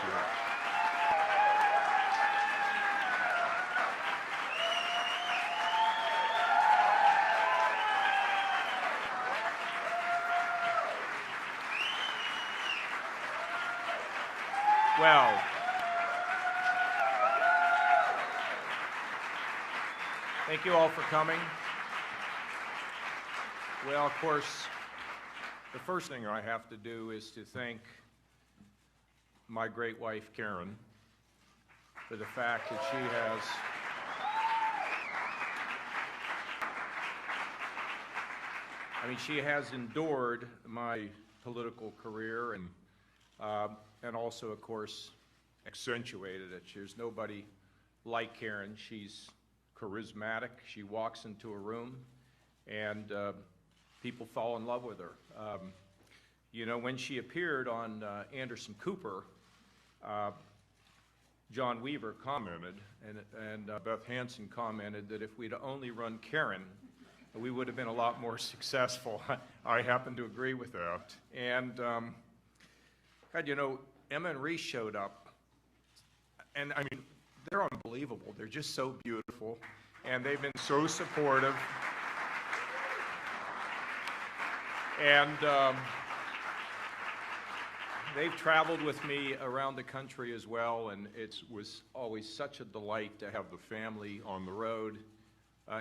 you. Well, thank you all for coming. Well, of course, the first thing I have to do is to thank my great wife, Karen, for the fact that she has endured my political career and also, of course, accentuated it. There's nobody like Karen. She's charismatic. She walks into a room and people fall in love with her. You know, when she appeared on Anderson Cooper, John Weaver commented, and Beth Hansen commented that if we'd only run Karen, we would have been a lot more successful. I happen to agree with that. And God, you know, Emma and Reese showed up, and I mean, they're unbelievable. They're just so beautiful, and they've been so supportive. And they've traveled with me around the country as well, and it was always such a delight to have the family on the road.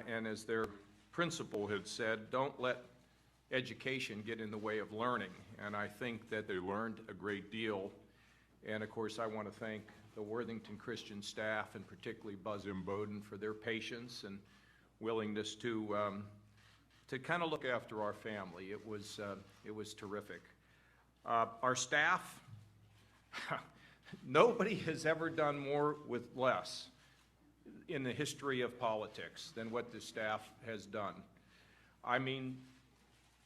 And as their principal had said, don't let education get in the way of learning. And I think that they learned a great deal. And of course, I want to thank the Worthington Christian staff, and particularly Buzz and Bowden, for their patience and willingness to kind of look after our family. It was terrific. Our staff, nobody has ever done more with less in the history of politics than what the staff has done. I mean,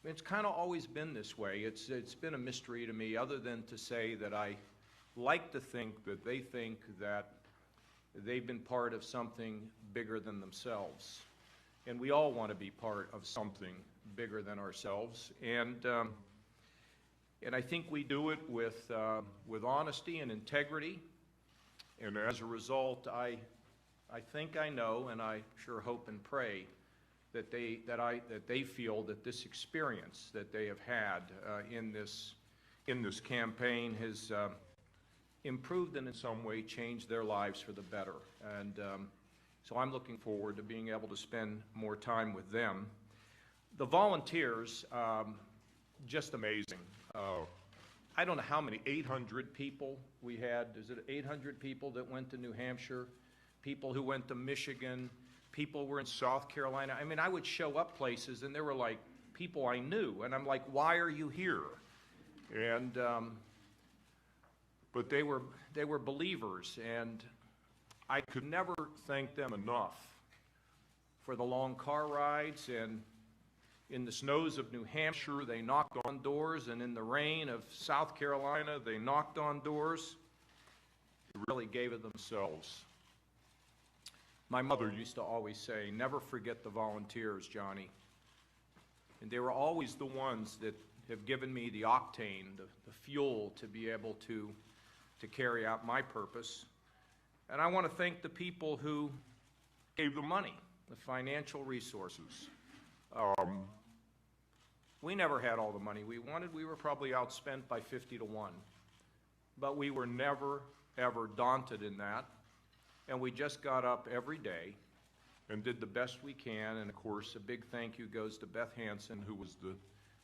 it's kind of always been this way. It's been a mystery to me, other than to say that I like to think that they think that they've been part of something bigger than themselves. And we all want to be part of something bigger than ourselves. And I think we do it with honesty and integrity. And as a result, I think I know, and I sure hope and pray that they feel that this experience that they have had in this campaign has improved and in some way changed their lives for the better. And so I'm looking forward to being able to spend more time with them. The volunteers, just amazing. I don't know how many, 800 people we had. Is it 800 people that went to New Hampshire? People who went to Michigan, people were in South Carolina. I mean, I would show up places and there were like people I knew, and I'm like, why are you here? And but they were believers, and I could never thank them enough for the long car rides, and in the snows of New Hampshire they knocked on doors, and in the rain of South Carolina they knocked on doors. They really gave it themselves. My mother used to always say, never forget the volunteers, Johnny. And they were always the ones that have given me the octane, the fuel to be able to carry out my purpose. And I want to thank the people who gave the money, the financial resources. We never had all the money we wanted. We were probably outspent by 50 to 1. But we were never, ever daunted in that. And we just got up every day and did the best we can. And of course, a big thank you goes to Beth Hansen, who was the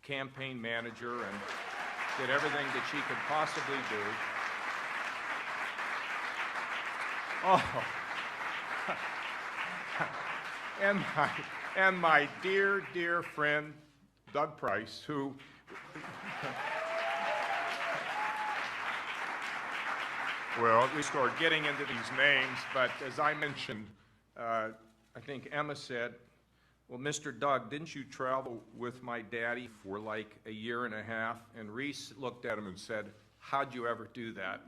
campaign manager and did everything that she could possibly do. Oh, and my dear, dear friend, Doug Price, who well, we start getting into these names, but as I mentioned, I think Emma said, well, Mr. Doug, didn't you travel with my daddy for like a year and a half? And Reese looked at him and said, how'd you ever do that?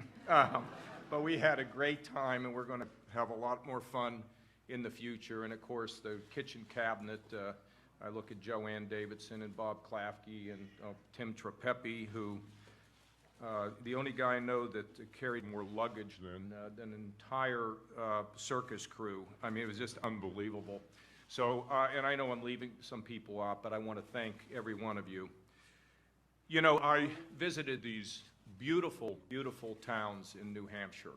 But we had a great time, and we're going to have a lot more fun in the future. And of course, the kitchen cabinet, I look at Joanne Davidson and Bob Klafke and Tim Trapepi, who The only guy I know that carried more luggage than an entire circus crew. I mean, it was just unbelievable. So, and I know I'm leaving some people out, but I want to thank every one of you. You know, I visited these beautiful, beautiful towns in New Hampshire.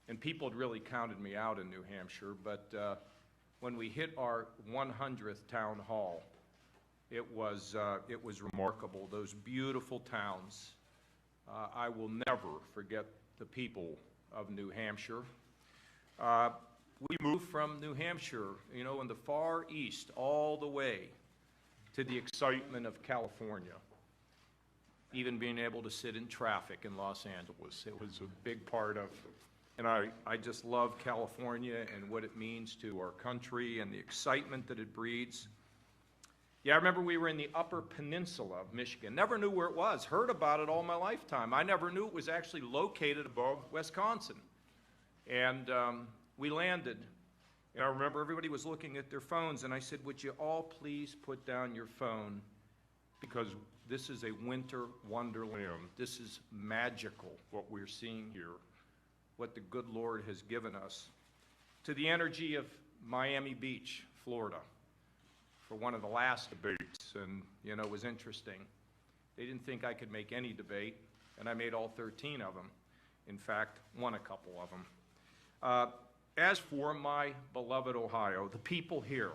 And people had really counted me out in New Hampshire, but when we hit our 100th town hall, it was remarkable. Those beautiful towns. I will never forget the people of New Hampshire. We moved from New Hampshire, you know, in the far east, all the way to the excitement of California. Even being able to sit in traffic in Los Angeles, it was a big part of, and I just love California and what it means to our country and the excitement that it breeds. Yeah, I remember we were in the Upper Peninsula of Michigan. Never knew where it was. Heard about it all my lifetime. I never knew it was actually located above Wisconsin. And we landed, and I remember everybody was looking at their phones, and I said, would you all please put down your phone, because this is a winter wonderland. This is magical, what we're seeing here, what the good Lord has given us. To the energy of Miami Beach, Florida, for one of the last debates, and you know, it was interesting. They didn't think I could make any debate, and I made all 13 of them. In fact, won a couple of them. As for my beloved Ohio, the people here,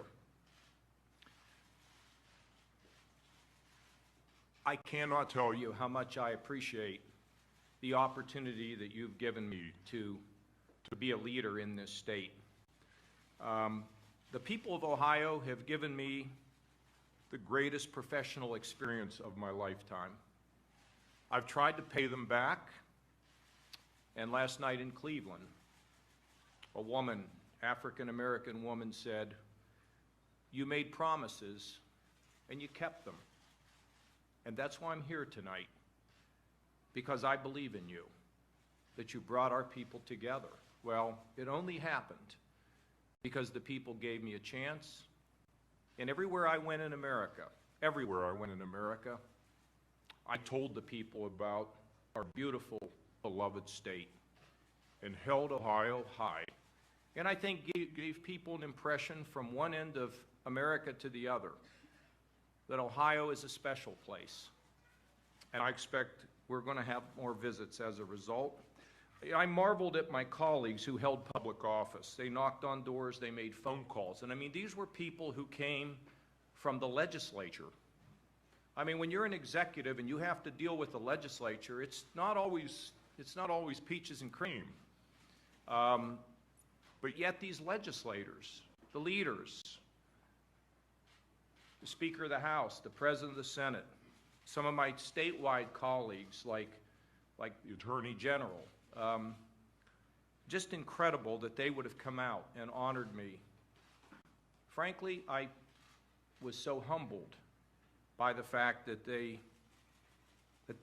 I cannot tell you how much I appreciate the opportunity that you've given me to be a leader in this state. The people of Ohio have given me the greatest professional experience of my lifetime. I've tried to pay them back, and last night in Cleveland, a woman, African-American woman, said, you made promises and you kept them. And that's why I'm here tonight, because I believe in you, that you brought our people together. Well, it only happened because the people gave me a chance. And everywhere I went in America, I told the people about our beautiful, beloved state and held Ohio high. And I think gave people an impression from one end of America to the other that Ohio is a special place. And I expect we're going to have more visits as a result. I marveled at my colleagues who held public office. They knocked on doors, they made phone calls. And I mean, these were people who came from the legislature. I mean, when you're an executive and you have to deal with the legislature, it's not always peaches and cream. But yet these legislators, the leaders, the Speaker of the House, the President of the Senate, some of my statewide colleagues like the Attorney General, just incredible that they would have come out and honored me. Frankly, I was so humbled by the fact that they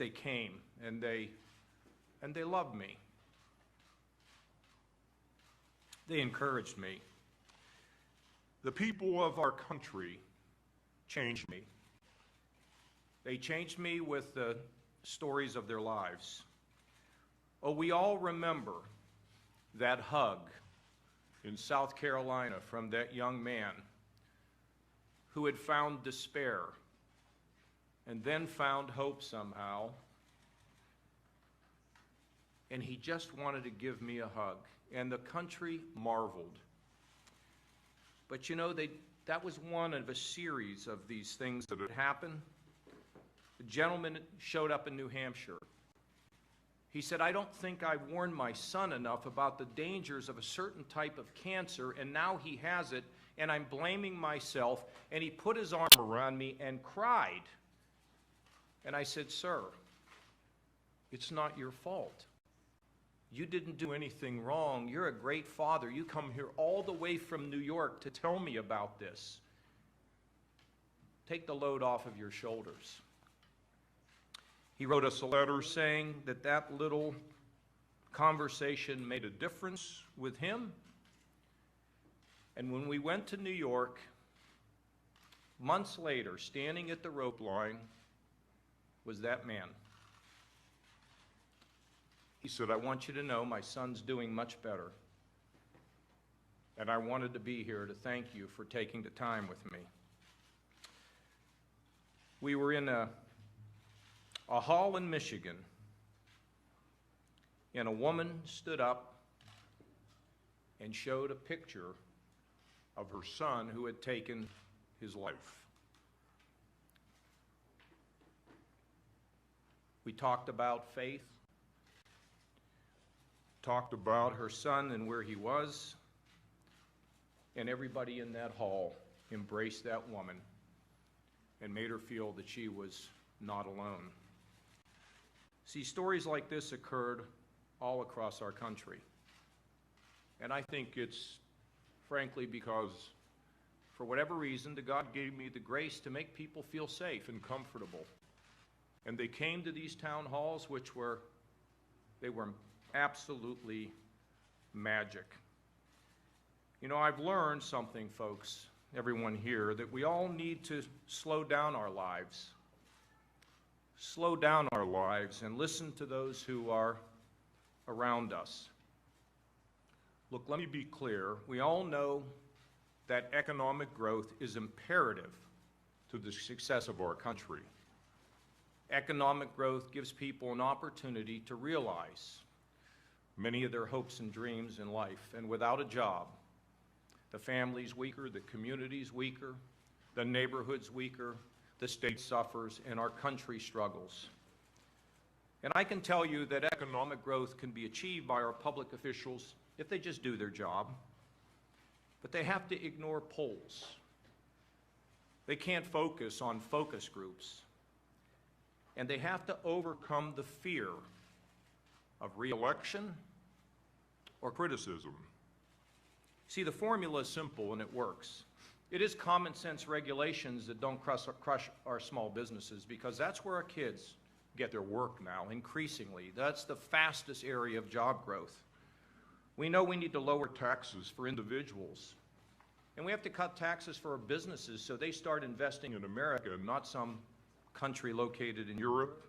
came and they loved me. They encouraged me. The people of our country changed me. They changed me with the stories of their lives. Oh, we all remember that hug in South Carolina from that young man who had found despair and then found hope somehow, and he just wanted to give me a hug, and the country marveled. But you know, that was one of a series of these things that had happened. The gentleman showed up in New Hampshire. He said, I don't think I warned my son enough about the dangers of a certain type of cancer, and now he has it, and I'm blaming myself. And he put his arm around me and cried. And I said, sir, it's not your fault. You didn't do anything wrong. You're a great father. You come here all the way from New York to tell me about this. Take the load off of your shoulders. He wrote us a letter saying that little conversation made a difference with him. And when we went to New York, months later, standing at the rope line, was that man. He said, "I want you to know my son's doing much better. And I wanted to be here to thank you for taking the time with me." We were in a hall in Michigan, and a woman stood up and showed a picture of her son who had taken his life. We talked about faith, talked about her son and where he was, and everybody in that hall embraced that woman and made her feel that she was not alone. See, stories like this occurred all across our country. And I think it's, frankly, because for whatever reason, God gave me the grace to make people feel safe and comfortable. And they came to these town halls, they were absolutely magic. You know, I've learned something, folks, everyone here, that we all need to slow down our lives. Slow down our lives and listen to those who are around us. Look, let me be clear. We all know that economic growth is imperative to the success of our country. Economic growth gives people an opportunity to realize many of their hopes and dreams in life. And without a job, the family's weaker, the community's weaker, the neighborhood's weaker, the state suffers, and our country struggles. And I can tell you that economic growth can be achieved by our public officials if they just do their job. But they have to ignore polls. They can't focus on focus groups. And they have to overcome the fear of re-election or criticism. See, the formula is simple and it works. It is common sense regulations that don't crush our small businesses, because that's where our kids get their work now, increasingly. That's the fastest area of job growth. We know we need to lower taxes for individuals. And we have to cut taxes for our businesses so they start investing in America, not some country located in Europe.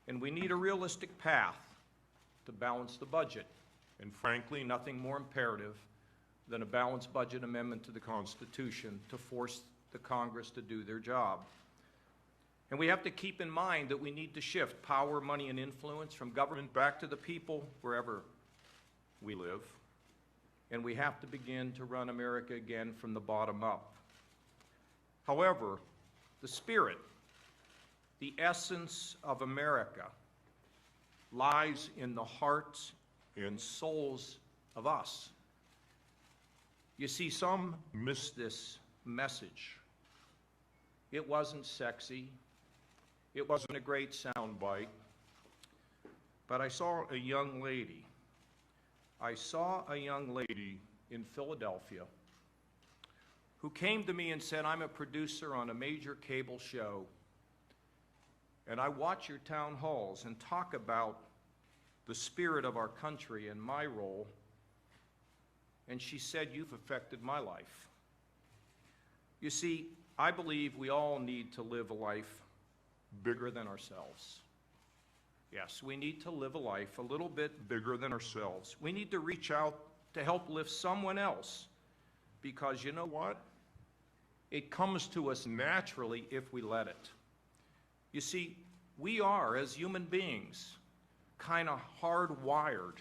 And we need a realistic path to balance the budget. And frankly, nothing more imperative than a balanced budget amendment to the Constitution to force the Congress to do their job. And we have to keep in mind that we need to shift power, money, and influence from government back to the people wherever we live. And we have to begin to run America again from the bottom up. However, the spirit, the essence of America lies in the hearts and souls of us. You see, some miss this message. It wasn't sexy. It wasn't a great soundbite. But I saw a young lady. In Philadelphia who came to me and said, "I'm a producer on a major cable show, and I watch your town halls and talk about the spirit of our country and my role." And she said, "You've affected my life." You see, I believe we all need to live a life bigger than ourselves. Yes, we need to live a life a little bit bigger than ourselves. We need to reach out to help lift someone else, because you know what? It comes to us naturally if we let it. You see, we are, as human beings, kind of hardwired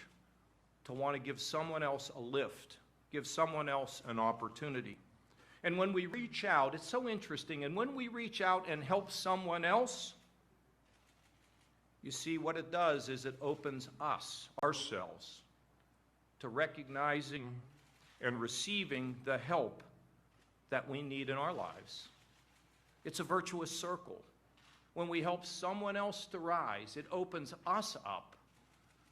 to want to give someone else a lift, give someone else an opportunity. And when we reach out, it's so interesting, and when we reach out and help someone else, you see, what it does is it opens us, ourselves, to recognizing and receiving the help that we need in our lives. It's a virtuous circle. When we help someone else to rise, it opens us up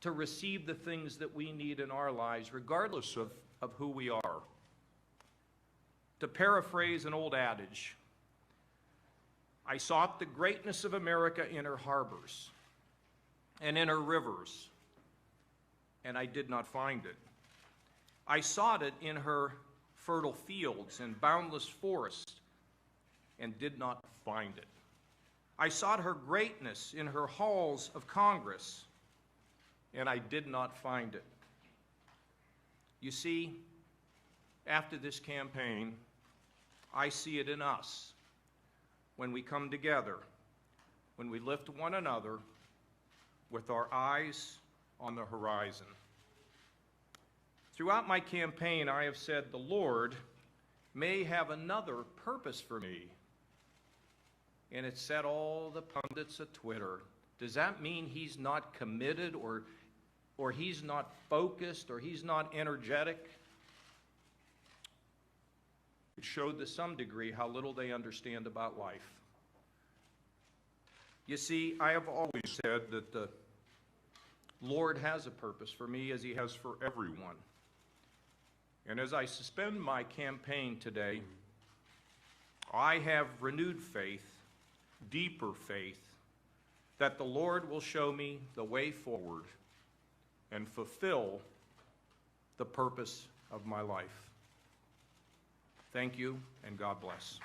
to receive the things that we need in our lives, regardless of who we are. To paraphrase an old adage, I sought the greatness of America in her harbors and in her rivers, and I did not find it. I sought it in her fertile fields and boundless forests, and did not find it. I sought her greatness in her halls of Congress, and I did not find it. You see, after this campaign, I see it in us when we come together, when we lift one another with our eyes on the horizon. Throughout my campaign, I have said the Lord may have another purpose for me. And it set all the pundits at Twitter. Does that mean he's not committed or he's not focused or he's not energetic? It showed to some degree how little they understand about life. You see, I have always said that the Lord has a purpose for me as he has for everyone. And as I suspend my campaign today, I have renewed faith, deeper faith, that the Lord will show me the way forward and fulfill the purpose of my life. Thank you, and God bless.